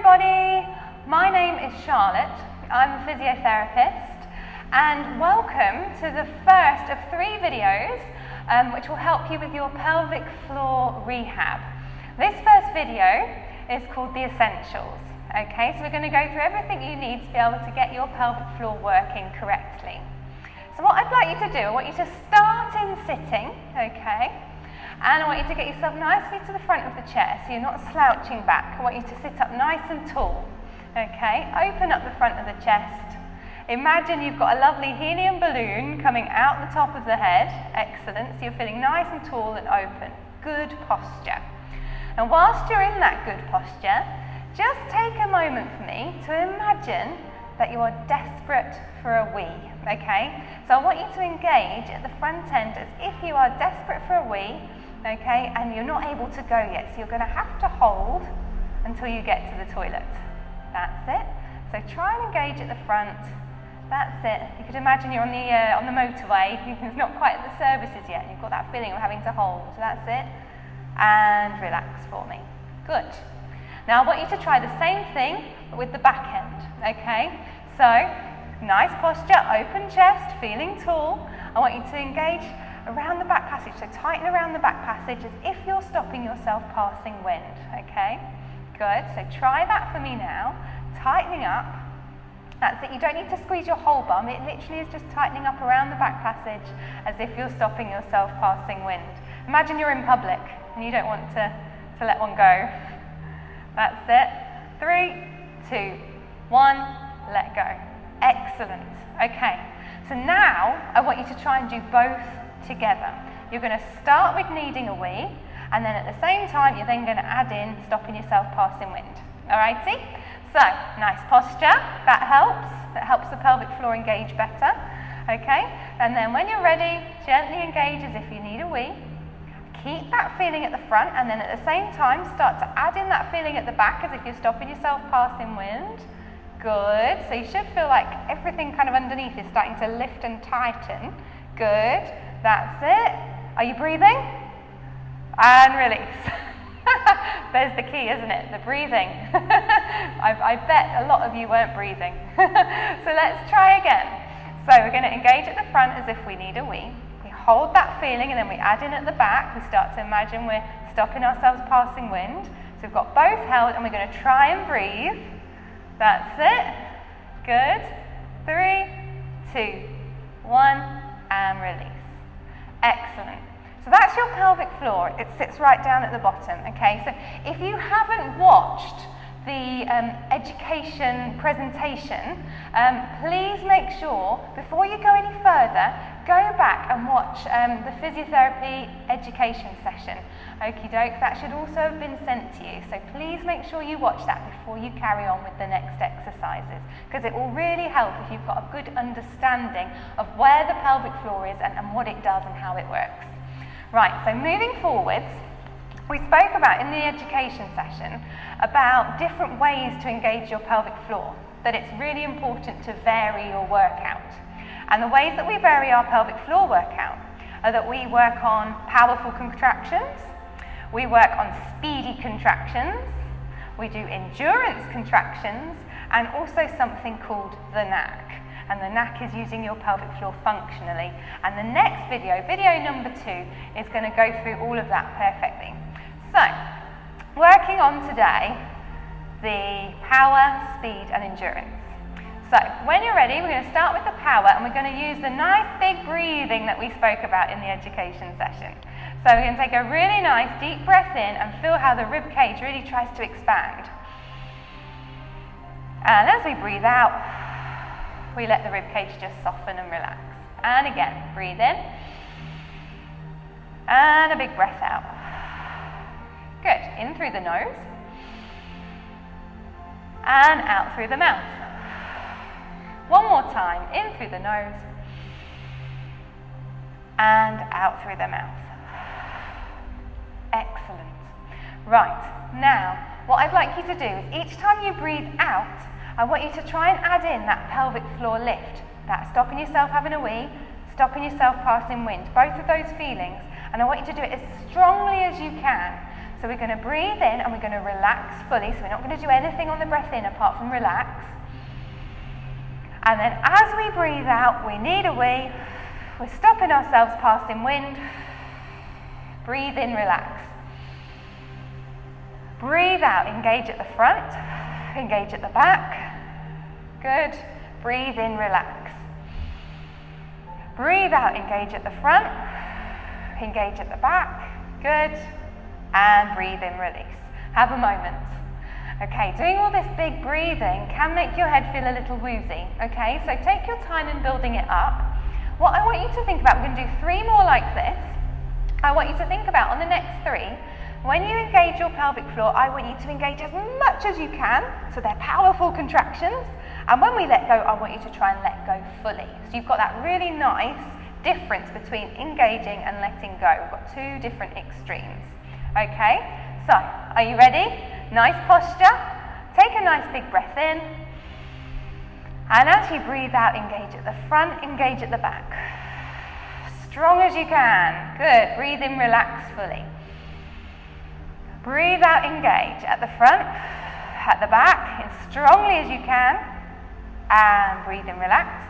everybody, my name is Charlotte, I'm a physiotherapist and welcome to the first of 3 videos which will help you with your pelvic floor rehab. This first video is called The Essentials, okay, so we're going to go through everything you need to be able to get your pelvic floor working correctly. So what I'd like you to do, I want you to start in sitting, okay, and I want you to get yourself nicely to the front of the chair so you're not slouching back. I want you to sit up nice and tall, okay, open up the front of the chest. Imagine you've got a lovely helium balloon coming out the top of the head, excellent, so you're feeling nice and tall and open, good posture. And whilst you're in that good posture, just take a moment for me to imagine that you are desperate for a wee, okay? So I want you to engage at the front end as if you are desperate for a wee, okay, and you're not able to go yet, so you're going to have to hold until you get to the toilet. That's it. So try and engage at the front. That's it. You could imagine you're on the motorway. It's not quite at the services yet. You've got that feeling of having to hold. So that's it. And relax for me. Good. Now I want you to try the same thing but with the back end. Okay. So nice posture, open chest, feeling tall. I want you to engage around the back passage. So tighten around the back passage as if you're stopping yourself passing wind. Okay. Good. So try that for me now. Tightening up. That's it. You don't need to squeeze your whole bum. It literally is just tightening up around the back passage as if you're stopping yourself passing wind. Imagine you're in public and you don't want to let one go. That's it. 3, 2, 1, let go. Excellent. Okay. So now I want you to try and do both together. You're going to start with needing a wee, and then at the same time you're then going to add in stopping yourself passing wind. Alrighty? So, nice posture, that helps the pelvic floor engage better, okay? And then when you're ready, gently engage as if you need a wee. Keep that feeling at the front, and then at the same time start to add in that feeling at the back as if you're stopping yourself passing wind. Good, so you should feel like everything kind of underneath is starting to lift and tighten. Good, that's it. Are you breathing? And release. There's the key, isn't it? The breathing. I bet a lot of you weren't breathing. So let's try again. So we're going to engage at the front as if we need a wee. We hold that feeling and then we add in at the back. We start to imagine we're stopping ourselves passing wind. So we've got both held and we're going to try and breathe. That's it. Good. 3, 2, 1, and release. Excellent. So that's your pelvic floor. It sits right down at the bottom, okay? So if you haven't watched the education presentation, please make sure, before you go any further, go back and watch the physiotherapy education session. Okie doke, that should also have been sent to you. So please make sure you watch that before you carry on with the next exercises, because it will really help if you've got a good understanding of where the pelvic floor is and what it does and how it works. Right, so moving forwards, we spoke about in the education session about different ways to engage your pelvic floor, that it's really important to vary your workout. And the ways that we vary our pelvic floor workout are that we work on powerful contractions, we work on speedy contractions, we do endurance contractions, and also something called the knack. And the knack is using your pelvic floor functionally. And the next video, video number 2, is going to go through all of that perfectly. So, working on today, the power, speed and endurance. So, when you're ready, we're going to start with the power and we're going to use the nice big breathing that we spoke about in the education session. So we're going to take a really nice deep breath in and feel how the rib cage really tries to expand. And as we breathe out, we let the rib cage just soften and relax. And again, breathe in. And a big breath out. Good. In through the nose. And out through the mouth. One more time. In through the nose. And out through the mouth. Excellent. Right. Now, what I'd like you to do is each time you breathe out, I want you to try and add in that pelvic floor lift. That's stopping yourself having a wee, stopping yourself passing wind, both of those feelings. And I want you to do it as strongly as you can. So we're going to breathe in and we're going to relax fully. So we're not going to do anything on the breath in apart from relax. And then as we breathe out, we need a wee. We're stopping ourselves passing wind. Breathe in, relax. Breathe out, engage at the front, engage at the back. Good. Breathe in, relax. Breathe out, engage at the front, engage at the back. Good. And breathe in, release. Have a moment. Okay, doing all this big breathing can make your head feel a little woozy. Okay, so take your time in building it up. What I want you to think about, we're going to do 3 more like this. I want you to think about on the next 3, when you engage your pelvic floor, I want you to engage as much as you can, so they're powerful contractions. And when we let go, I want you to try and let go fully. So you've got that really nice difference between engaging and letting go. We've got 2 different extremes. Okay, so are you ready? Nice posture. Take a nice big breath in. And as you breathe out, engage at the front, engage at the back. Strong as you can. Good. Breathe in, relax fully. Breathe out, engage at the front, at the back, as strongly as you can. And breathe in, relax.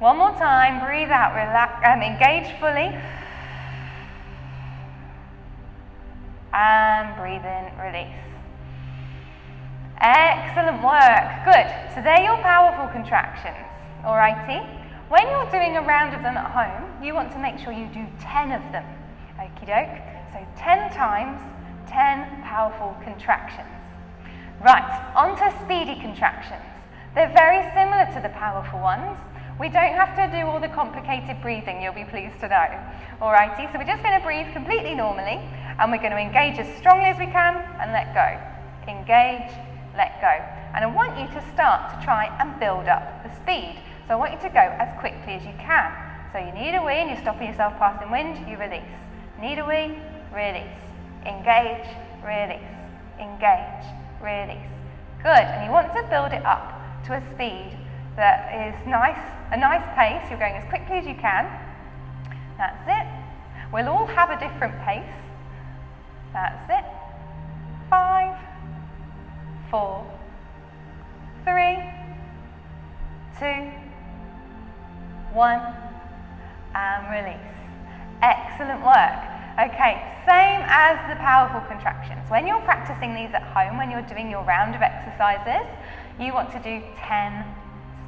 One more time. Breathe out, relax, engage fully. And breathe in, release. Excellent work. Good. So they're your powerful contractions. Alrighty. When you're doing a round of them at home, you want to make sure you do 10 of them. Okie doke. So 10 times, 10 powerful contractions. Right, on to speedy contractions. They're very similar to the powerful ones. We don't have to do all the complicated breathing, you'll be pleased to know. Alrighty, so we're just going to breathe completely normally, and we're going to engage as strongly as we can and let go. Engage, let go. And I want you to start to try and build up the speed. So I want you to go as quickly as you can. So you need a wee and you're stopping yourself passing wind, you release. Need a wee, release. Engage, release. Engage, release. Good, and you want to build it up to a speed that is nice, a nice pace. You're going as quickly as you can. That's it. We'll all have a different pace. That's it. 5, 4, 3, 2, 1, and release. Excellent work. Okay, same as the powerful contractions. When you're practicing these at home, when you're doing your round of exercises, you want to do 10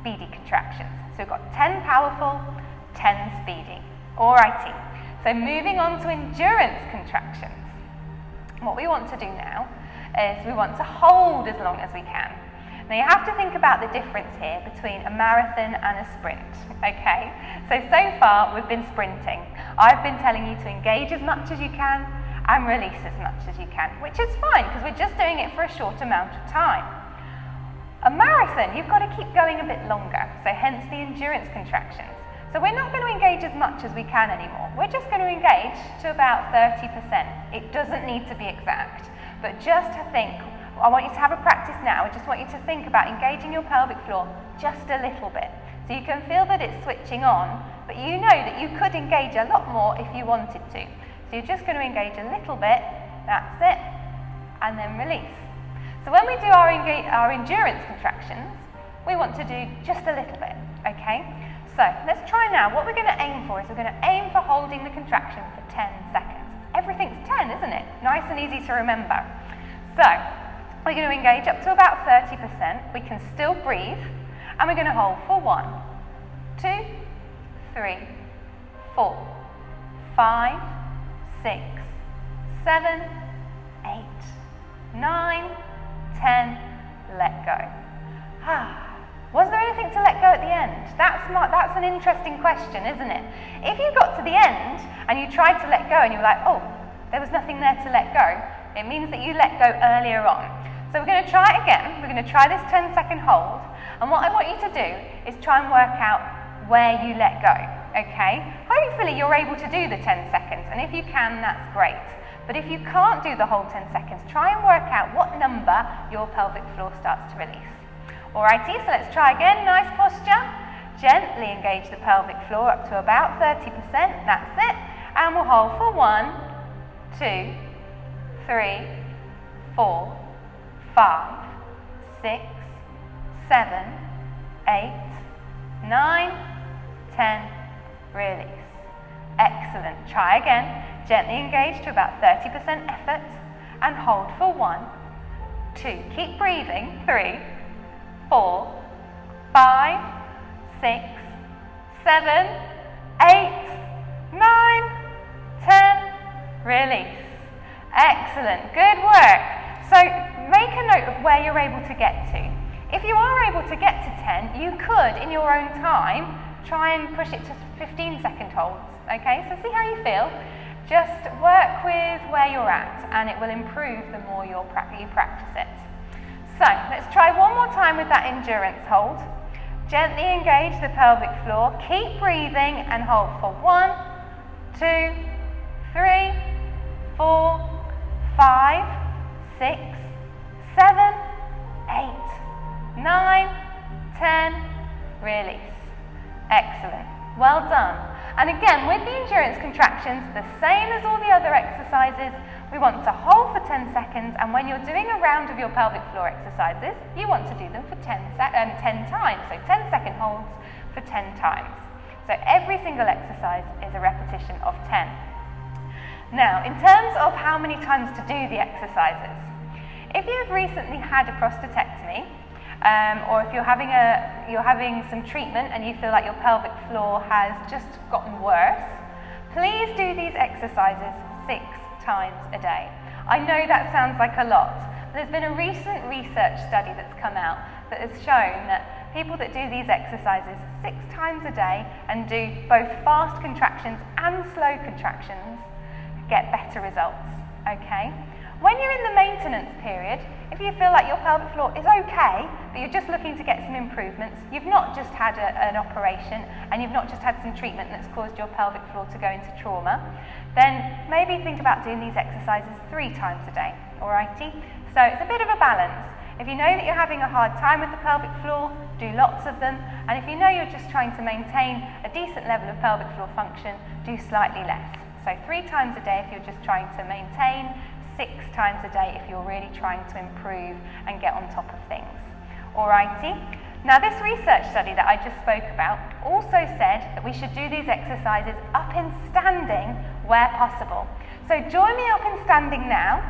speedy contractions. So we've got 10 powerful, 10 speedy. Alrighty, so moving on to endurance contractions. What we want to do now is we want to hold as long as we can. Now you have to think about the difference here between a marathon and a sprint, okay? So far we've been sprinting. I've been telling you to engage as much as you can and release as much as you can, which is fine because we're just doing it for a short amount of time. A marathon, you've got to keep going a bit longer, so hence the endurance contractions. So we're not going to engage as much as we can anymore. We're just going to engage to about 30%. It doesn't need to be exact, but just to think, I want you to have a practice now. I just want you to think about engaging your pelvic floor just a little bit. So you can feel that it's switching on, but you know that you could engage a lot more if you wanted to. So you're just going to engage a little bit, that's it, and then release. So when we do our endurance contractions, we want to do just a little bit, okay? So let's try now. What we're going to aim for is we're going to aim for holding the contraction for 10 seconds. Everything's 10, isn't it? Nice and easy to remember. So we're going to engage up to about 30%. We can still breathe, and we're going to hold for 1, 2, 3, 4, 5, 6, 7, 8, 9, 10, let go. Was there anything to let go at the end? That's an interesting question, isn't it? If you got to the end and you tried to let go and you were like, oh, there was nothing there to let go, it means that you let go earlier on. So we're going to try it again. We're going to try this 10-second hold. And what I want you to do is try and work out where you let go, okay? Hopefully you're able to do the 10 seconds, and if you can, that's great. But if you can't do the whole 10 seconds, try and work out what number your pelvic floor starts to release. Alrighty, so let's try again. Nice posture. Gently engage the pelvic floor up to about 30%. That's it. And we'll hold for 1, 2, 3, 4, 5, 6, 7, 8, 9, 10, release. Excellent. Try again. Gently engage to about 30% effort and hold for 1, 2. Keep breathing. 3, 4, 5, 6, 7, 8, 9, 10, release. Excellent. Good work. So make a note of where you're able to get to. If you are able to get to 10, you could, in your own time, try and push it to 15-second holds. Okay, so see how you feel. Just work with where you're at, and it will improve the more you practice it. So let's try one more time with that endurance hold. Gently engage the pelvic floor. Keep breathing and hold for 1, 2, 3, 4, 5, 6, 7, 8, 9, 10, release. Excellent. Well done. And again, with the endurance contractions, the same as all the other exercises, we want to hold for 10 seconds, and when you're doing a round of your pelvic floor exercises, you want to do them for 10 times, so 10-second holds for 10 times. So every single exercise is a repetition of 10. Now, in terms of how many times to do the exercises, if you've recently had a prostatectomy, or if you're having some treatment and you feel like your pelvic floor has just gotten worse, please do these exercises 6 times a day. I know that sounds like a lot, but there's been a recent research study that's come out that has shown that people that do these exercises 6 times a day and do both fast contractions and slow contractions get better results, okay? When you're in the maintenance period, if you feel like your pelvic floor is okay, but you're just looking to get some improvements, you've not just had an operation and you've not just had some treatment that's caused your pelvic floor to go into trauma, then maybe think about doing these exercises 3 times a day, alrighty? So it's a bit of a balance. If you know that you're having a hard time with the pelvic floor, do lots of them, and if you know you're just trying to maintain a decent level of pelvic floor function, do slightly less. So 3 times a day if you're just trying to maintain, 6 times a day if you're really trying to improve and get on top of things. Alrighty? Now this research study that I just spoke about also said that we should do these exercises up in standing where possible. So join me up in standing now,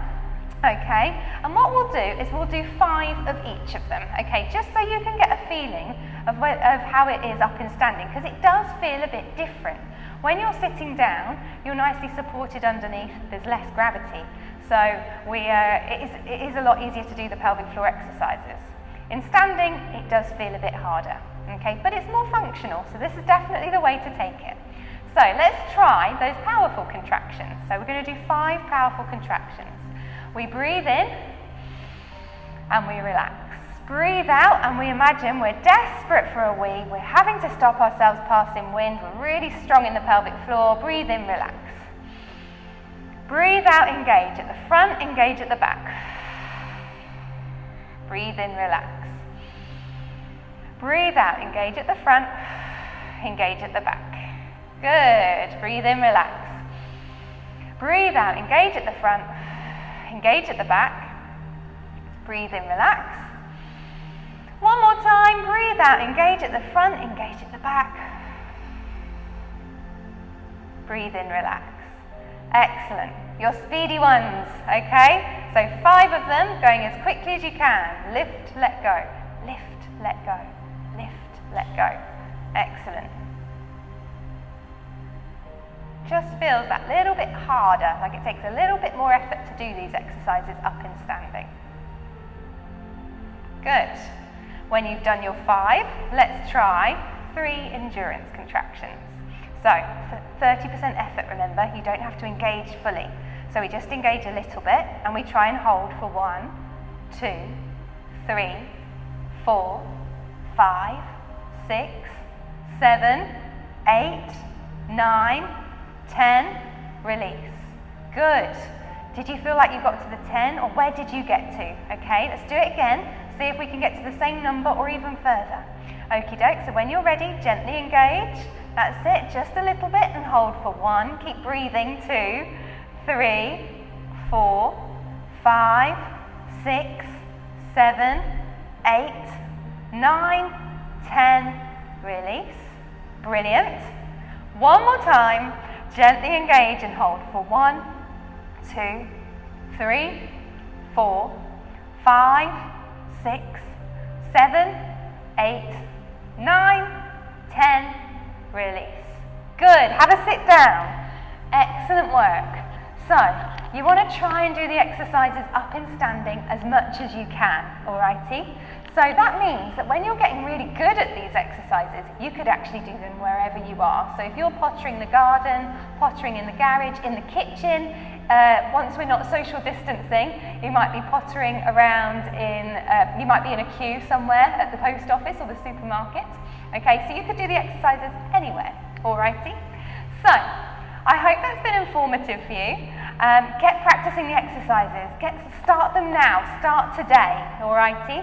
okay? And what we'll do is we'll do 5 of each of them, okay? Just so you can get a feeling of how it is up in standing, because it does feel a bit different. When you're sitting down, you're nicely supported underneath, there's less gravity. So it is a lot easier to do the pelvic floor exercises. In standing, it does feel a bit harder, okay? But it's more functional, so this is definitely the way to take it. So let's try those powerful contractions. So we're going to do 5 powerful contractions. We breathe in and we relax. Breathe out and we imagine we're desperate for a wee. We're having to stop ourselves passing wind. We're really strong in the pelvic floor. Breathe in, relax. Breathe out, engage at the front, engage at the back. Breathe in, relax. Breathe out, engage at the front, engage at the back. Good. Breathe in, relax. Breathe out, engage at the front, engage at the back. Breathe in, relax. One more time. Breathe out, engage at the front, engage at the back. Breathe in, relax. Excellent. Your speedy ones, okay? So 5 of them, going as quickly as you can. Lift, let go. Lift, let go. Lift, let go. Excellent. Just feels that little bit harder, like it takes a little bit more effort to do these exercises up in standing. Good. When you've done your 5, let's try 3 endurance contractions. So, 30% effort, remember, you don't have to engage fully. So we just engage a little bit and we try and hold for 1, 2, 3, 4, 5, 6, 7, 8, 9, 10, release. Good. Did you feel like you got to the 10 or where did you get to? Okay, let's do it again. See if we can get to the same number or even further. Okie doke, so when you're ready, gently engage. That's it, just a little bit and hold for 1. Keep breathing. 2, 3, 4, 5, 6, 7, 8, 9, 10, release. Brilliant. One more time, gently engage and hold for 1, 2, 3, 4, 5, 6, 7, 8, 9, 10, release. Good, have a sit down. Excellent work. So, you want to try and do the exercises up in standing as much as you can, alrighty? So that means that when you're getting really good at these exercises, you could actually do them wherever you are. So if you're pottering the garden, pottering in the garage, in the kitchen, once we're not social distancing, you might be pottering around you might be in a queue somewhere at the post office or the supermarket. Okay, so you could do the exercises anywhere, alrighty? So, I hope that's been informative for you. Get practicing the exercises. Start them now. Start today, alrighty?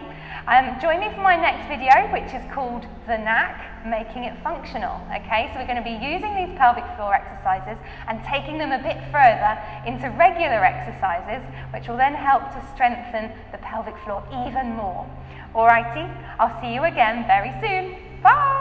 Join me for my next video, which is called The Knack, Making It Functional. Okay, so we're going to be using these pelvic floor exercises and taking them a bit further into regular exercises, which will then help to strengthen the pelvic floor even more. Alrighty, I'll see you again very soon. Bye!